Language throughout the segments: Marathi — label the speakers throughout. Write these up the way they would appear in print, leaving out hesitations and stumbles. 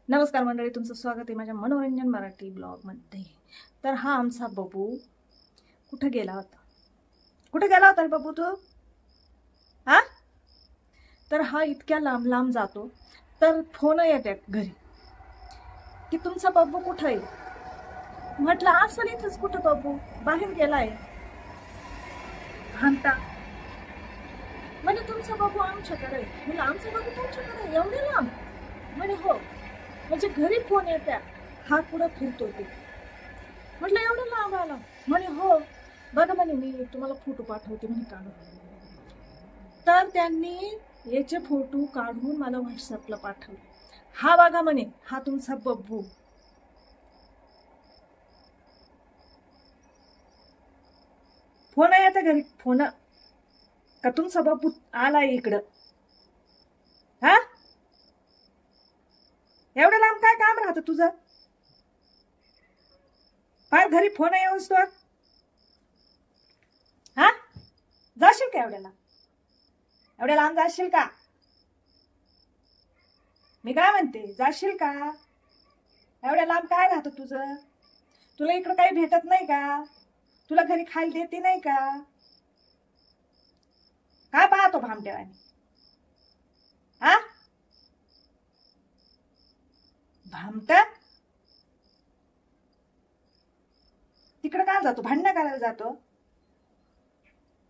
Speaker 1: नमस्कार मंडळी, तुमचं स्वागत आहे माझ्या मनोरंजन मराठी ब्लॉगमध्ये। तर हा आमचा बबू कुठे गेला होता? कुठे गेला होता बबू तू? हा? तर हा इतक्या लांब लांब जातो तर फोन येतात घरी की तुमचा बबू कुठे आहे। म्हटलं असं इथंच, कुठं बबू बाहेर गेलाय घंटा। म्हणजे तुमचा बाबू आमच्याकडे आहे। म्हणजे आमचा बाबू तुमच्याकडे आहे एवढे लांब? म्हणे हो, म्हणजे घरी फोन येत्या हा कुठं फिरतो ते। म्हटलं एवढं लांब आला? म्हणे हो, बघा म्हणे मी तुम्हाला फोटो पाठवते म्हणे काढून। तर त्यांनी याचे फोटो काढून मला व्हॉट्सअपला पाठवले। हा बघा म्हणे, हा तुमचा बब्बू। फोन येता घरी, फोन का तुमचा बब्बू आलाय इकडं? हा, एवढं लांब काय काम राहतं तुझं? फार घरी फोन येऊस तो हा? जाशील का एवढ्याला? एवढ्या लांब जाशील का? मी काय म्हणते, जाशील का? एवढ्या लांब काय राहतं तुझं? तुला इकडं काही भेटत नाही का? तुला घरी खायला देते नाही का? काय पाहतो भामट्यावानी? हा, भामटा तिकडं काय जातो? भांडणं करायला जातो?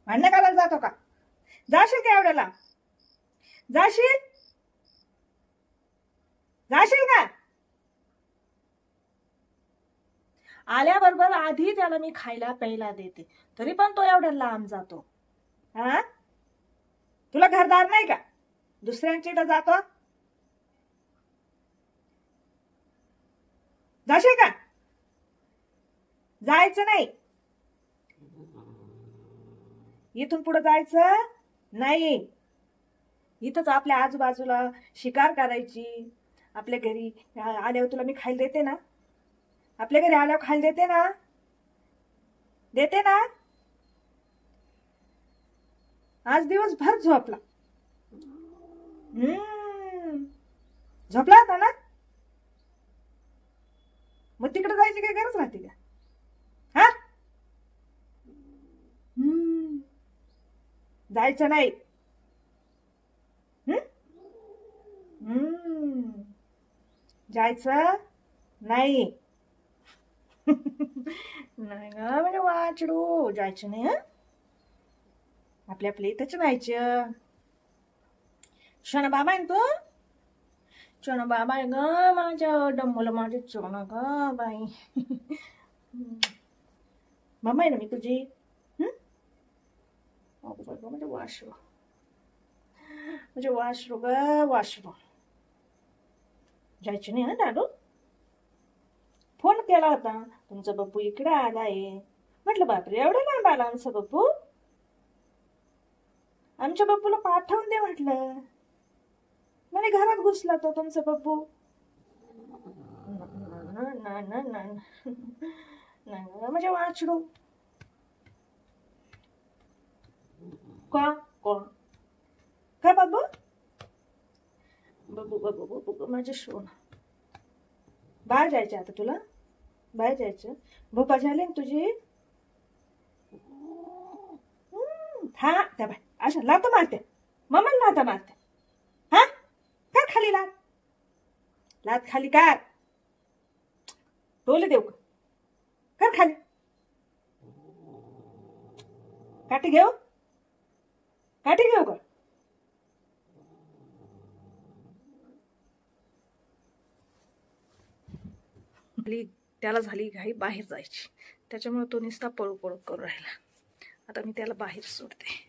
Speaker 1: भांडणं करायला जातो का? जाशील का एवढ्याला? जाशील? जाशील का? आल्याबरोबर आधी त्याला मी खायला प्यायला देते, तरी पण तो एवढ्या लांब जातो। हा, तुला घरदार नाही का? दुसऱ्यांच्या जातो? जाशील का? जायचं नाही, इथून पुढे जायचं नाही। इथंच आपल्या आजूबाजूला शिकार करायची। आपल्या घरी आल्यावर तुला मी खायला देते ना? आपल्या घरी आल्यावर खायला देते ना? देते ना? आज दिवसभर झोपला। झोपला होता ना? मग तिकडे जायची काही गरज राहते का? हा, जायचं नाही। जायचं नाही। नाही ग म्हणजे वाचडू, जायचं नाही। आपल्या आपल्या इथंच राहायचं। शोना बाबा आहे तू? चोना बाबा आहे ग माझ्या डम्मूला, माझे चोना ग बाई। मम्मा आहे ना मी तुझी। म्हणजे वाशरू, म्हणजे वाशरू ग वाशरू। जायची नाही ना दादू? फोन केला होता, तुमचा बब्बू इकडे आलाय। म्हटलं बापरे, एवढा लांब आला आमचा बब्बू? आमच्या बब्बूला पाठवून दे म्हटलं। म्हणे घरात घुसला तो तुमचा बब्बू। म्हणजे वाचडू का? कोण काय बाबू? बबू बबू बबू माझे शोन। बाहेर जायचे आता तुला? बाहेर जायचं? भूपा झाली ना तुझी? हा त्या बाय अशा लात मारते, मम्माला लात मारते। हा, कर खाली लात, लात खाली कर। टोले देऊ का? कर खाली। काठी घेऊ? काठी घेऊ का? त्याला झाली घाई बाहेर जायची, त्याच्यामुळे तो नुसता पळू पळू करून राहिला। आता मी त्याला बाहेर सोडते।